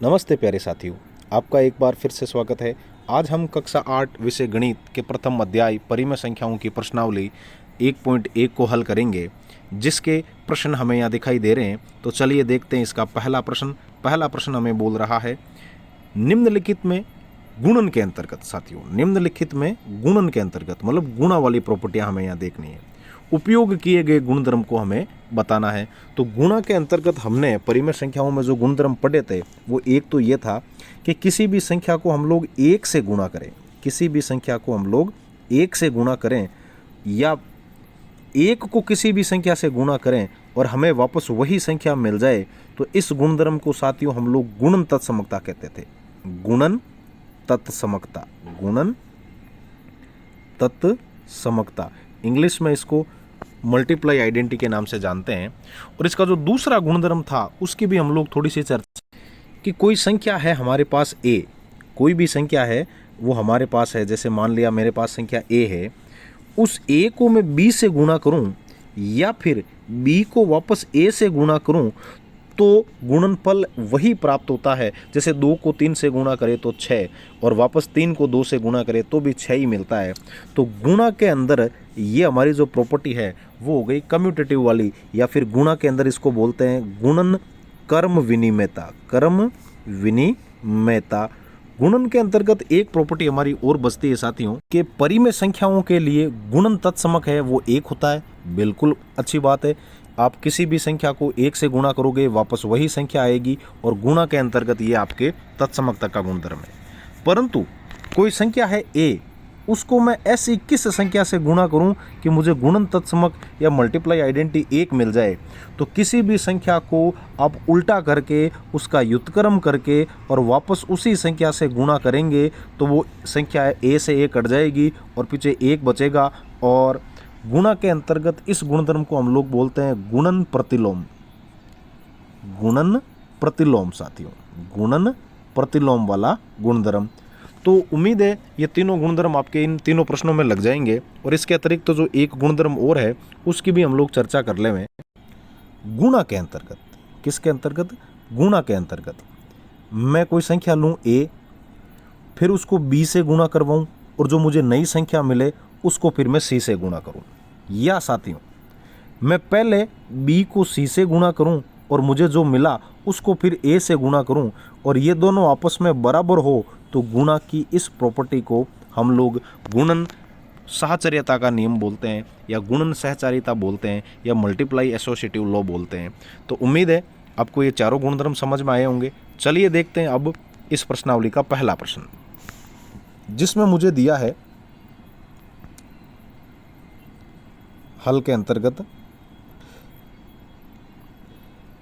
नमस्ते प्यारे साथियों, आपका एक बार फिर से स्वागत है। आज हम कक्षा 8 विषय गणित के प्रथम अध्याय परिमेय संख्याओं की प्रश्नावली 1.1 को हल करेंगे, जिसके प्रश्न हमें यहाँ दिखाई दे रहे हैं। तो चलिए देखते हैं इसका पहला प्रश्न हमें बोल रहा है, निम्नलिखित में गुणन के अंतर्गत, साथियों निम्नलिखित में गुणन के अंतर्गत मतलब गुणा वाली प्रॉपर्टियां हमें यहाँ देखनी है, उपयोग किए गए गुणधर्म को हमें बताना है। तो गुणा के अंतर्गत हमने परिमेय संख्याओं में जो गुणधर्म पढ़े थे वो एक तो ये था कि किसी भी संख्या को हम लोग एक से गुणा करें, किसी भी संख्या को हम लोग एक से गुणा करें या एक को किसी भी संख्या से गुणा करें और हमें वापस वही संख्या मिल जाए, तो इस गुणधर्म को साथियों हम लोग गुणन तत्समकता कहते थे। गुणन तत्समकता, गुणन तत्समकता, इंग्लिश में इसको मल्टीप्लाई आइडेंटिटी के नाम से जानते हैं। और इसका जो दूसरा गुणधर्म था उसकी भी हम लोग थोड़ी सी चर्चा, कि कोई संख्या है हमारे पास a, कोई भी संख्या है वो हमारे पास है, जैसे मान लिया मेरे पास संख्या a है, उस a को मैं b से गुणा करूं या फिर b को वापस a से गुणा करूं तो गुणनफल वही प्राप्त होता है। जैसे 2 को 3 से गुणा करे तो 6 और वापस 3 को 2 से गुणा करे तो भी 6 ही मिलता है। तो गुणा के अंदर ये हमारी जो प्रॉपर्टी है वो हो गई कम्यूटेटिव वाली, या फिर गुणा के अंदर इसको बोलते हैं गुणन कर्म विनिमयता, कर्म विनिमयता। गुणन के अंतर्गत एक प्रॉपर्टी हमारी और बचती है साथियों, कि परिमेय संख्याओं के लिए गुणन तत्समक है वो एक होता है। बिल्कुल अच्छी बात है, आप किसी भी संख्या को एक से गुणा करोगे वापस वही संख्या आएगी और गुणा के अंतर्गत ये आपके तत्समकता का गुणधर्म है। परंतु कोई संख्या है a, उसको मैं ऐसी किस संख्या से गुणा करूं कि मुझे गुणन तत्समक या मल्टीप्लाई आइडेंटिटी 1 मिल जाए। तो किसी भी संख्या को आप उल्टा करके उसका व्युत्क्रम करके और वापस उसी संख्या से गुणा करेंगे तो वो संख्या a से a कट जाएगी और पीछे 1 बचेगा। और गुणा के अंतर्गत इस गुणधर्म को हम लोग बोलते हैं गुणन प्रतिलोम, गुणन प्रतिलोम साथियों, गुणन प्रतिलोम वाला गुणधर्म। तो उम्मीद है ये तीनों गुणधर्म आपके इन तीनों प्रश्नों में लग जाएंगे। और इसके अतिरिक्त तो जो एक गुणधर्म और है उसकी भी हम लोग चर्चा कर लेंगे। गुणा के अंतर्गत, किसके अंतर्गत? गुणा के अंतर्गत मैं कोई संख्या लूँ a, फिर उसको b से गुणा करवाऊँ और जो मुझे नई संख्या मिले उसको फिर मैं c से गुणा करूँ, या साथियों मैं पहले b को c से गुणा करूँ और मुझे जो मिला उसको फिर a से गुणा करूँ और ये दोनों आपस में बराबर हो, तो गुणा की इस प्रॉपर्टी को हम लोग गुणन साहचर्यता का नियम बोलते हैं या गुणन सहचारिता बोलते हैं या मल्टीप्लाई एसोसिएटिव लॉ बोलते हैं। तो उम्मीद है आपको ये चारों गुणधर्म समझ में आए होंगे। चलिए देखते हैं अब इस प्रश्नावली का पहला प्रश्न, जिसमें मुझे दिया है हल के अंतर्गत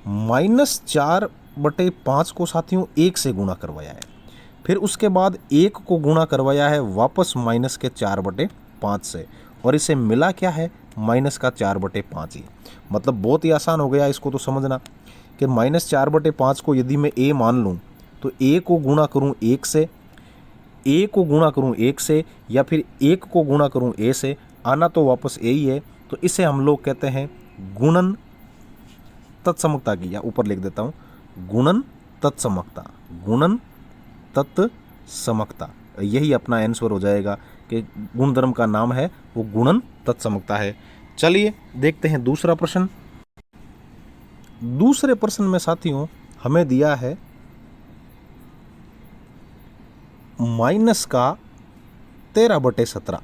-4/5 को साथियों 1 से गुणा करवाया है, फिर उसके बाद 1 को गुणा करवाया है वापस -4/5 से, और इसे मिला क्या है -4/5 ही। मतलब बहुत ही आसान हो गया इसको तो समझना कि -4/5 को यदि मैं a मान लूँ तो a को गुणा करूँ 1 से, a को गुणा करूँ 1 से या फिर 1 को गुणा करूँ a से, आना तो वापस a ही है। तो इसे हम लोग कहते हैं गुणन तत्समकता की, या ऊपर लिख देता हूँ गुणन तत्समकता, गुणन तत्समकता। यही अपना आंसर हो जाएगा कि गुणधर्म का नाम है वो गुणन तत्समकता है। चलिए देखते हैं दूसरा प्रश्न। दूसरे प्रश्न में साथियों हमें दिया है -13/17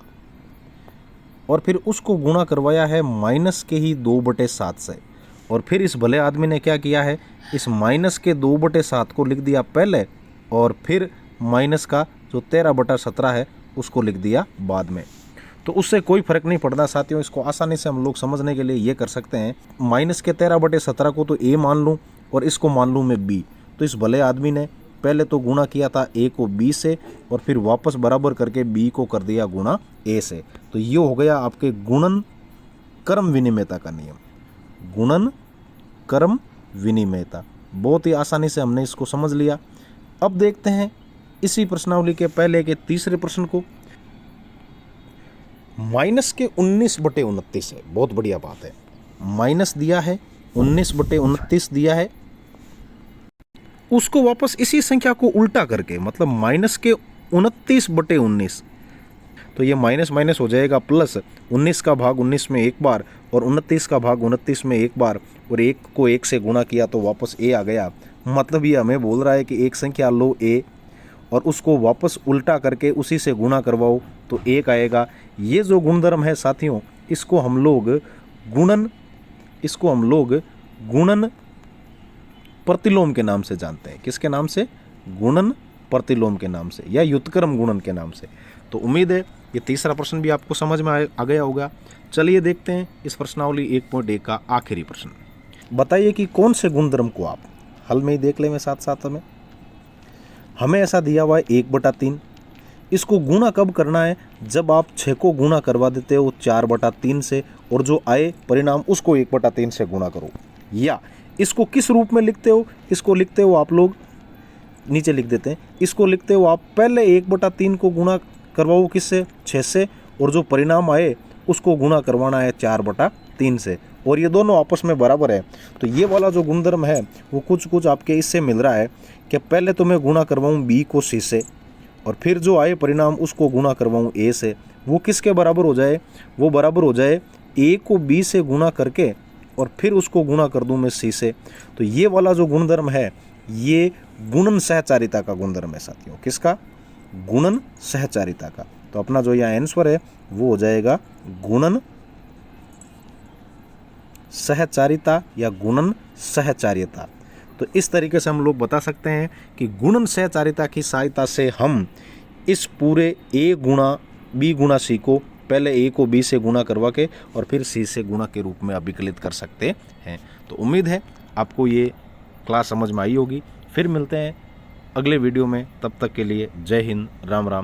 और फिर उसको गुणा करवाया है -2/7 से, और फिर इस भले आदमी ने क्या किया है, इस -2/7 को लिख दिया पहले और फिर माइनस का जो 13/17 है उसको लिख दिया बाद में। तो उससे कोई फर्क नहीं पड़ता साथियों, इसको आसानी से हम लोग समझने के लिए ये कर सकते हैं, -13/17 को तो a मान लूँ और इसको मान लूँ मैं b। तो इस भले आदमी ने पहले तो गुणा किया था a को b से और फिर वापस बराबर करके b को कर दिया गुणा a से। तो ये हो गया आपके गुणन कर्म विनिमयता का नियम, गुणन कर्म विनिमयता। बहुत ही आसानी से हमने इसको समझ लिया। अब देखते हैं इसी प्रश्नावली के पहले के तीसरे प्रश्न को। -19/29 है, बहुत बढ़िया बात है। माइनस दिया है 19/29 दिया है उसको वापस इसी संख्या को उल्टा करके, मतलब माइनस के 29/19, तो ये माइनस माइनस हो जाएगा प्लस, 19 का भाग 19 में एक बार और 29 का भाग 29 में एक बार, और 1 को 1 से गुणा किया तो वापस a आ गया। मतलब ये हमें बोल रहा है कि एक संख्या लो a और उसको वापस उल्टा करके उसी से गुणा करवाओ तो 1 आएगा। ये जो गुणधर्म है साथियों, इसको हम लोग गुणन प्रतिलोम के नाम से जानते हैं। किसके नाम से? गुणन प्रतिलोम के नाम से, या व्युत्क्रम गुणन के नाम से। तो उम्मीद है ये तीसरा प्रश्न भी आपको समझ में आ गया होगा। चलिए देखते हैं इस प्रश्नावली 1.1 का आखिरी प्रश्न। बताइए कि कौन से गुणधर्म को आप हल में ही देख लेंगे साथ साथ हमें ऐसा दिया हुआ है 1/3। इसको गुणा कब करना है? जब आप 6 को गुणा करवा देते हो 4/3 से, और जो आए परिणाम उसको 1/3 से गुणा करो। या इसको किस रूप में लिखते हो? इसको लिखते हो आप लोग, नीचे लिख देते हैं, इसको लिखते हो आप पहले 1/3 को गुणा करवाओ किससे? 6 से, और जो परिणाम आए उसको गुणा करवाना है 4/3 से, और ये दोनों आपस में बराबर है। तो ये वाला जो गुणधर्म है वो कुछ आपके इससे मिल रहा है कि पहले तो मैं गुणा करवाऊँ b को c से, और फिर जो आए परिणाम उसको गुणा करवाऊँ a से। वो किसके बराबर हो जाए? वो बराबर हो जाए a को b से गुणा करके और फिर उसको गुणा कर दूँ मैं c से। तो ये वाला जो गुणधर्म है ये गुणन सहचारिता का गुणधर्म है साथियों। किसका? गुणन सहचारिता का। तो अपना जो यहाँ आंसर है वो हो जाएगा गुणन सहचारिता या गुणन सहचार्यता। तो इस तरीके से हम लोग बता सकते हैं कि गुणन सहचारिता की सहायता से हम इस पूरे a गुणा b गुणा c को पहले a को b से गुणा करवा के और फिर c से गुणा के रूप में अभिकलित कर सकते हैं। तो उम्मीद है आपको ये क्लास समझ में आई होगी। फिर मिलते हैं अगले वीडियो में, तब तक के लिए जय हिंद, राम राम।